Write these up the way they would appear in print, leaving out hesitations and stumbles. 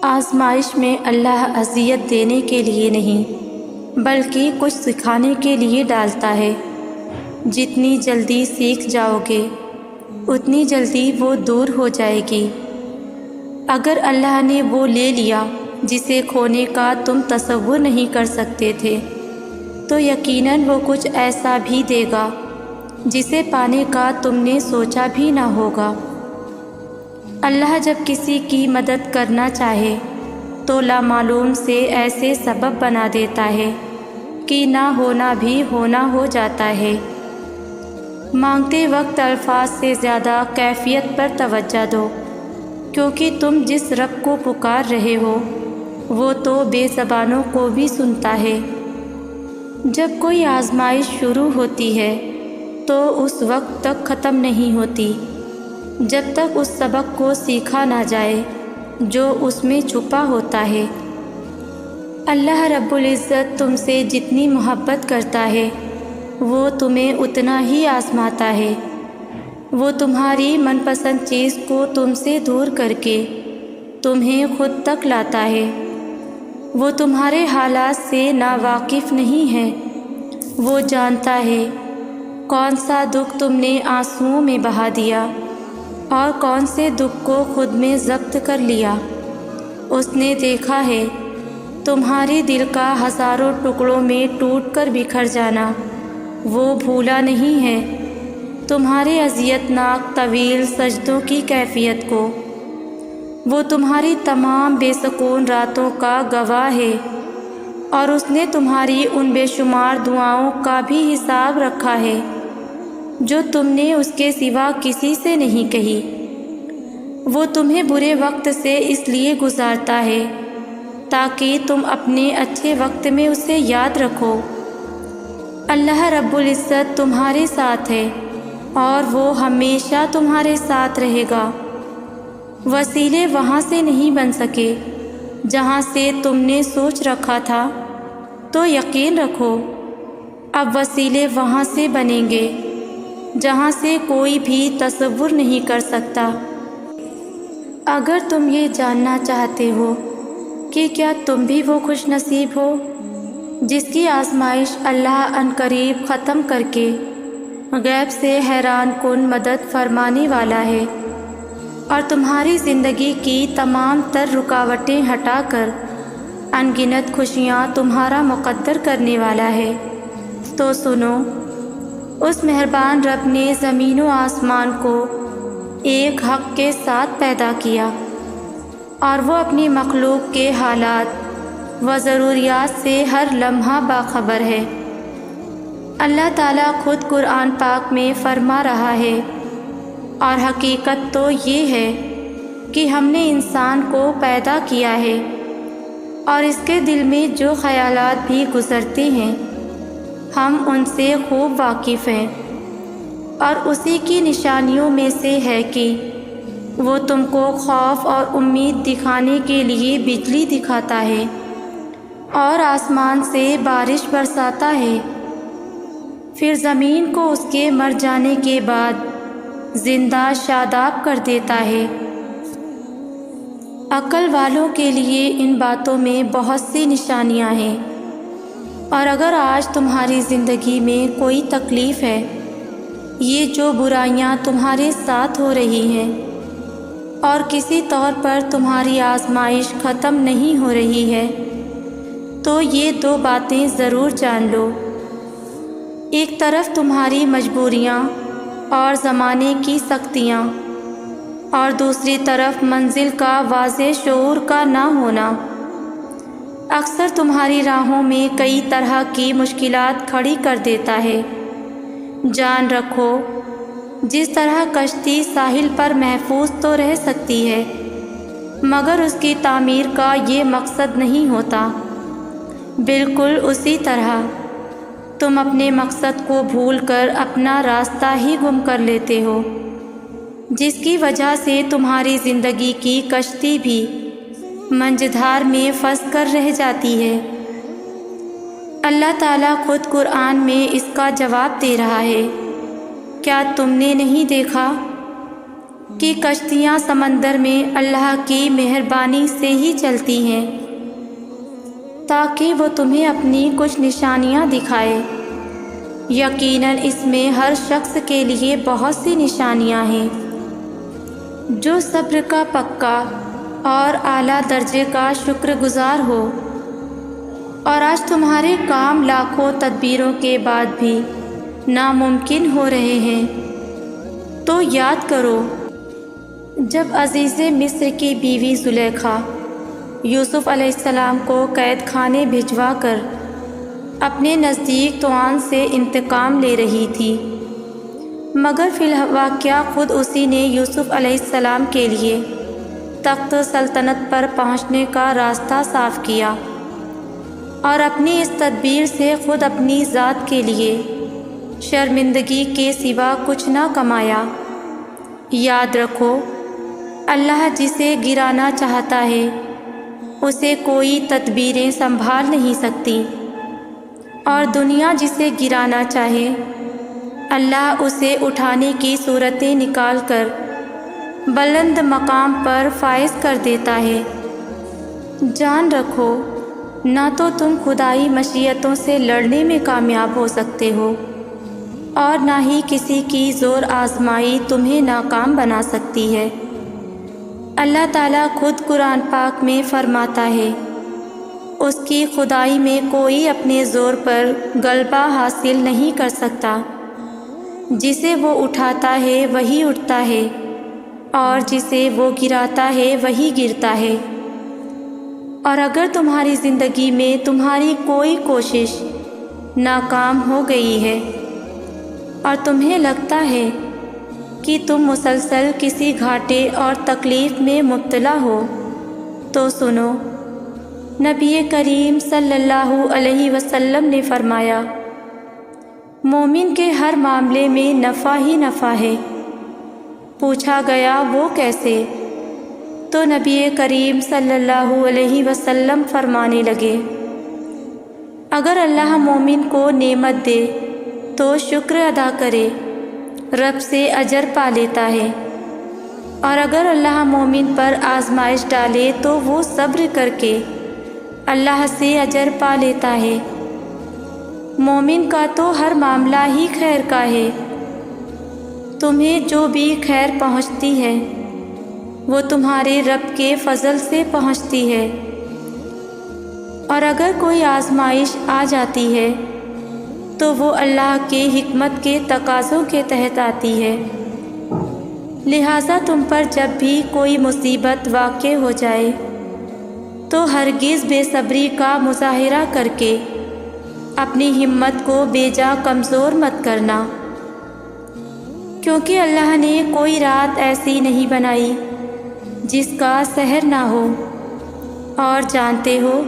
آزمائش میں اللہ اذیت دینے کے لیے نہیں بلکہ کچھ سکھانے کے لیے ڈالتا ہے۔ جتنی جلدی سیکھ جاؤ گے اتنی جلدی وہ دور ہو جائے گی۔ اگر اللہ نے وہ لے لیا جسے کھونے کا تم تصور نہیں کر سکتے تھے تو یقیناً وہ کچھ ایسا بھی دے گا جسے پانے کا تم نے سوچا بھی نہ ہوگا۔ اللہ جب کسی کی مدد کرنا چاہے تو لامعلوم سے ایسے سبب بنا دیتا ہے کہ نہ ہونا بھی ہونا ہو جاتا ہے۔ مانگتے وقت الفاظ سے زیادہ کیفیت پر توجہ دو، کیونکہ تم جس رب کو پکار رہے ہو وہ تو بے زبانوں کو بھی سنتا ہے۔ جب کوئی آزمائش شروع ہوتی ہے تو اس وقت تک ختم نہیں ہوتی جب تک اس سبق کو سیکھا نہ جائے جو اس میں چھپا ہوتا ہے۔ اللہ رب العزت تم سے جتنی محبت کرتا ہے وہ تمہیں اتنا ہی آزماتا ہے۔ وہ تمہاری من پسند چیز کو تم سے دور کر کے تمہیں خود تک لاتا ہے۔ وہ تمہارے حالات سے ناواقف نہیں ہے، وہ جانتا ہے کون سا دکھ تم نے آنسوؤں میں بہا دیا اور کون سے دکھ کو خود میں ضبط کر لیا۔ اس نے دیکھا ہے تمہارے دل کا ہزاروں ٹکڑوں میں ٹوٹ کر بکھر جانا، وہ بھولا نہیں ہے تمہارے اذیت ناک طویل سجدوں کی کیفیت کو۔ وہ تمہاری تمام بے سکون راتوں کا گواہ ہے اور اس نے تمہاری ان بے شمار دعاؤں کا بھی حساب رکھا ہے جو تم نے اس کے سوا کسی سے نہیں کہی۔ وہ تمہیں برے وقت سے اس لیے گزارتا ہے تاکہ تم اپنے اچھے وقت میں اسے یاد رکھو۔ اللہ رب العزت تمہارے ساتھ ہے اور وہ ہمیشہ تمہارے ساتھ رہے گا۔ وسیلے وہاں سے نہیں بن سکے جہاں سے تم نے سوچ رکھا تھا، تو یقین رکھو اب وسیلے وہاں سے بنیں گے جہاں سے کوئی بھی تصور نہیں کر سکتا۔ اگر تم یہ جاننا چاہتے ہو کہ کیا تم بھی وہ خوش نصیب ہو جس کی آزمائش اللہ عنقریب ختم کر کے غیب سے حیران کن مدد فرمانے والا ہے اور تمہاری زندگی کی تمام تر رکاوٹیں ہٹا کر ان گنت خوشیاں تمہارا مقدر کرنے والا ہے، تو سنو۔ اس مہربان رب نے زمین و آسمان کو ایک حق کے ساتھ پیدا کیا اور وہ اپنی مخلوق کے حالات و ضروریات سے ہر لمحہ باخبر ہے۔ اللہ تعالیٰ خود قرآن پاک میں فرما رہا ہے، اور حقیقت تو یہ ہے کہ ہم نے انسان کو پیدا کیا ہے اور اس کے دل میں جو خیالات بھی گزرتے ہیں ہم ان سے خوب واقف ہیں، اور اسی کی نشانیوں میں سے ہے کہ وہ تم کو خوف اور امید دکھانے کے لیے بجلی دکھاتا ہے اور آسمان سے بارش برساتا ہے، پھر زمین کو اس کے مر جانے کے بعد زندہ شاداب کر دیتا ہے۔ عقل والوں کے لیے ان باتوں میں بہت سی نشانیاں ہیں، اور اگر آج تمہاری زندگی میں کوئی تکلیف ہے، یہ جو برائیاں تمہارے ساتھ ہو رہی ہیں اور کسی طور پر تمہاری آزمائش ختم نہیں ہو رہی ہے، تو یہ دو باتیں ضرور جان لو۔ ایک طرف تمہاری مجبوریاں اور زمانے کی سختیاں، اور دوسری طرف منزل کا واضح شعور کا نہ ہونا اکثر تمہاری راہوں میں کئی طرح کی مشکلات کھڑی کر دیتا ہے۔ جان رکھو، جس طرح کشتی ساحل پر محفوظ تو رہ سکتی ہے مگر اس کی تعمیر کا یہ مقصد نہیں ہوتا، بالکل اسی طرح تم اپنے مقصد کو بھول کر اپنا راستہ ہی گم کر لیتے ہو، جس کی وجہ سے تمہاری زندگی کی کشتی بھی منجھدار میں پھنس کر رہ جاتی ہے۔ اللہ تعالیٰ خود قرآن میں اس کا جواب دے رہا ہے، کیا تم نے نہیں دیکھا کہ کشتیاں سمندر میں اللہ کی مہربانی سے ہی چلتی ہیں تاکہ وہ تمہیں اپنی کچھ نشانیاں دکھائے؟ یقیناً اس میں ہر شخص کے لیے بہت سی نشانیاں ہیں جو صبر کا پکا اور اعلیٰ درجے کا شکر گزار ہو۔ اور آج تمہارے کام لاکھوں تدبیروں کے بعد بھی ناممکن ہو رہے ہیں، تو یاد کرو جب عزیز مصر کی بیوی زلیخا یوسف علیہ السلام کو قید خانے بھجوا کر اپنے نزدیک توان سے انتقام لے رہی تھی، مگر فی الواقعہ خود اسی نے یوسف علیہ السلام کے لیے تخت سلطنت پر پہنچنے کا راستہ صاف کیا اور اپنی اس تدبیر سے خود اپنی ذات کے لیے شرمندگی کے سوا کچھ نہ کمایا۔ یاد رکھو، اللہ جسے گرانا چاہتا ہے اسے کوئی تدبیریں سنبھال نہیں سکتی، اور دنیا جسے گرانا چاہے اللہ اسے اٹھانے کی صورتیں نکال کر بلند مقام پر فائز کر دیتا ہے۔ جان رکھو، نہ تو تم خدائی مشیتوں سے لڑنے میں کامیاب ہو سکتے ہو، اور نہ ہی کسی کی زور آزمائی تمہیں ناکام بنا سکتی ہے۔ اللہ تعالیٰ خود قرآن پاک میں فرماتا ہے، اس کی خدائی میں کوئی اپنے زور پر غلبہ حاصل نہیں کر سکتا، جسے وہ اٹھاتا ہے وہی اٹھتا ہے، اور جسے وہ گراتا ہے وہی گرتا ہے۔ اور اگر تمہاری زندگی میں تمہاری کوئی کوشش ناکام ہو گئی ہے اور تمہیں لگتا ہے کہ تم مسلسل کسی گھاٹے اور تکلیف میں مبتلا ہو، تو سنو، نبی کریم صلی اللہ علیہ وسلم نے فرمایا، مومن کے ہر معاملے میں نفع ہی نفع ہے۔ پوچھا گیا وہ کیسے؟ تو نبی کریم صلی اللہ علیہ وسلم فرمانے لگے، اگر اللہ مومن کو نعمت دے تو شکر ادا کرے، رب سے اجر پا لیتا ہے، اور اگر اللہ مومن پر آزمائش ڈالے تو وہ صبر کر کے اللہ سے اجر پا لیتا ہے۔ مومن کا تو ہر معاملہ ہی خیر کا ہے، تمہیں جو بھی خیر پہنچتی ہے وہ تمہارے رب کے فضل سے پہنچتی ہے، اور اگر کوئی آزمائش آ جاتی ہے تو وہ اللہ کے حکمت کے تقاضوں کے تحت آتی ہے۔ لہٰذا تم پر جب بھی کوئی مصیبت واقع ہو جائے تو ہرگز بے صبری کا مظاہرہ کر کے اپنی ہمت کو بے جا کمزور مت کرنا، کیونکہ اللہ نے کوئی رات ایسی نہیں بنائی جس کا سحر نہ ہو، اور جانتے ہو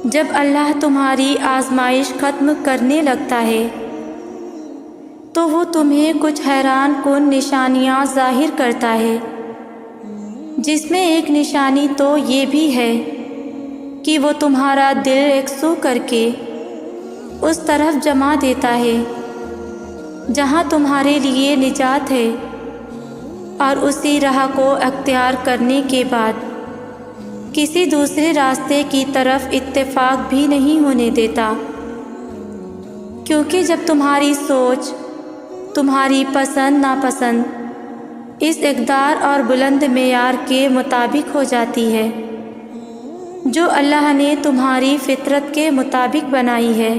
جب اللہ تمہاری آزمائش ختم کرنے لگتا ہے تو وہ تمہیں کچھ حیران کن نشانیاں ظاہر کرتا ہے، جس میں ایک نشانی تو یہ بھی ہے کہ وہ تمہارا دل یکسو کر کے اس طرف جما دیتا ہے جہاں تمہارے لیے نجات ہے، اور اسی راہ کو اختیار کرنے کے بعد کسی دوسرے راستے کی طرف اتفاق بھی نہیں ہونے دیتا، کیونکہ جب تمہاری سوچ، تمہاری پسند ناپسند اس اقدار اور بلند معیار کے مطابق ہو جاتی ہے جو اللہ نے تمہاری فطرت کے مطابق بنائی ہے،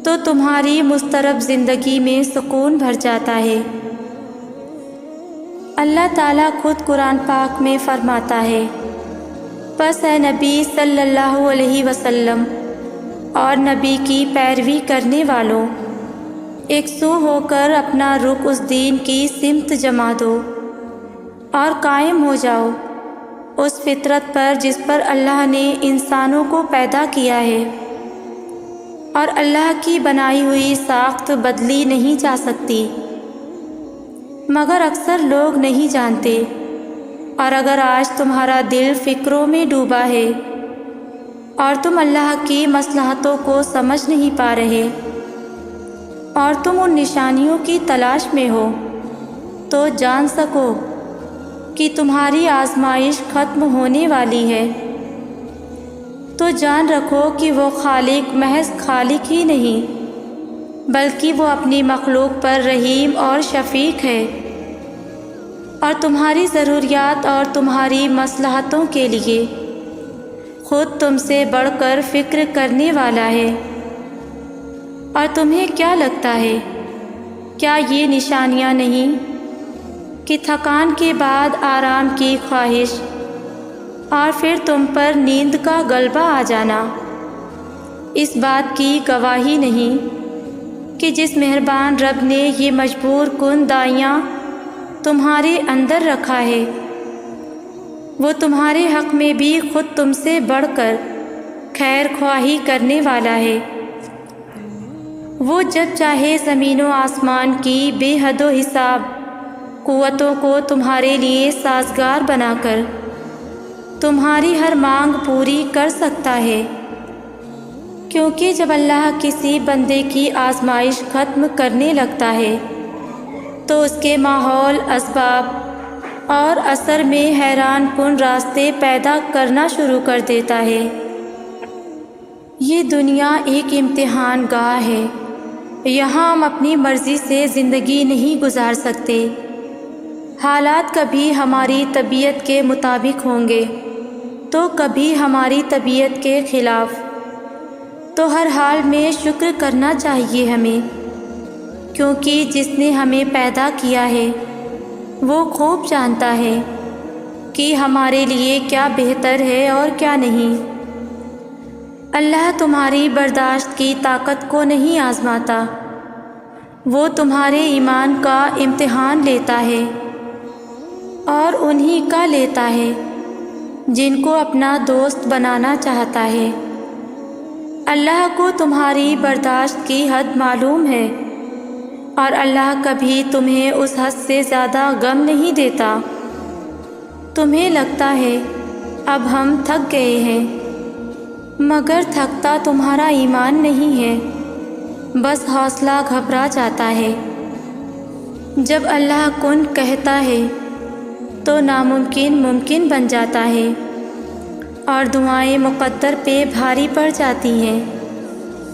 تو تمہاری مضطرب زندگی میں سکون بھر جاتا ہے۔ اللہ تعالیٰ خود قرآن پاک میں فرماتا ہے، پس اے نبی صلی اللہ علیہ وسلم اور نبی کی پیروی کرنے والوں، یکسو ہو کر اپنا رخ اس دین کی سمت جما دو اور قائم ہو جاؤ اس فطرت پر جس پر اللہ نے انسانوں کو پیدا کیا ہے، اور اللہ کی بنائی ہوئی ساخت بدلی نہیں جا سکتی، مگر اکثر لوگ نہیں جانتے۔ اور اگر آج تمہارا دل فکروں میں ڈوبا ہے اور تم اللہ کی مصلحتوں کو سمجھ نہیں پا رہے اور تم ان نشانیوں کی تلاش میں ہو، تو جان سکو کہ تمہاری آزمائش ختم ہونے والی ہے۔ تو جان رکھو کہ وہ خالق محض خالق ہی نہیں، بلکہ وہ اپنی مخلوق پر رحیم اور شفیق ہے، اور تمہاری ضروریات اور تمہاری مصلحتوں کے لیے خود تم سے بڑھ کر فکر کرنے والا ہے۔ اور تمہیں کیا لگتا ہے، کیا یہ نشانیاں نہیں کہ تھکان کے بعد آرام کی خواہش اور پھر تم پر نیند کا غلبہ آ جانا اس بات کی گواہی نہیں کہ جس مہربان رب نے یہ مجبور کن دائیاں تمہارے اندر رکھا ہے، وہ تمہارے حق میں بھی خود تم سے بڑھ کر خیر خواہی کرنے والا ہے۔ وہ جب چاہے زمین و آسمان کی بے حد و حساب قوتوں کو تمہارے لیے سازگار بنا کر تمہاری ہر مانگ پوری کر سکتا ہے، کیونکہ جب اللہ کسی بندے کی آزمائش ختم کرنے لگتا ہے تو اس کے ماحول، اسباب اور اثر میں حیران کن راستے پیدا کرنا شروع کر دیتا ہے۔ یہ دنیا ایک امتحان گاہ ہے، یہاں ہم اپنی مرضی سے زندگی نہیں گزار سکتے۔ حالات کبھی ہماری طبیعت کے مطابق ہوں گے تو کبھی ہماری طبیعت کے خلاف، تو ہر حال میں شکر کرنا چاہیے ہمیں، کیونکہ جس نے ہمیں پیدا کیا ہے وہ خوب جانتا ہے کہ ہمارے لیے کیا بہتر ہے اور کیا نہیں۔ اللہ تمہاری برداشت کی طاقت کو نہیں آزماتا، وہ تمہارے ایمان کا امتحان لیتا ہے، اور انہی کا لیتا ہے جن کو اپنا دوست بنانا چاہتا ہے۔ اللہ کو تمہاری برداشت کی حد معلوم ہے، اور اللہ کبھی تمہیں اس حد سے زیادہ غم نہیں دیتا۔ تمہیں لگتا ہے اب ہم تھک گئے ہیں، مگر تھکتا تمہارا ایمان نہیں ہے، بس حوصلہ گھبرا جاتا ہے۔ جب اللہ کن کہتا ہے تو ناممکن ممکن بن جاتا ہے، اور دعائیں مقدر پہ بھاری پڑ جاتی ہیں۔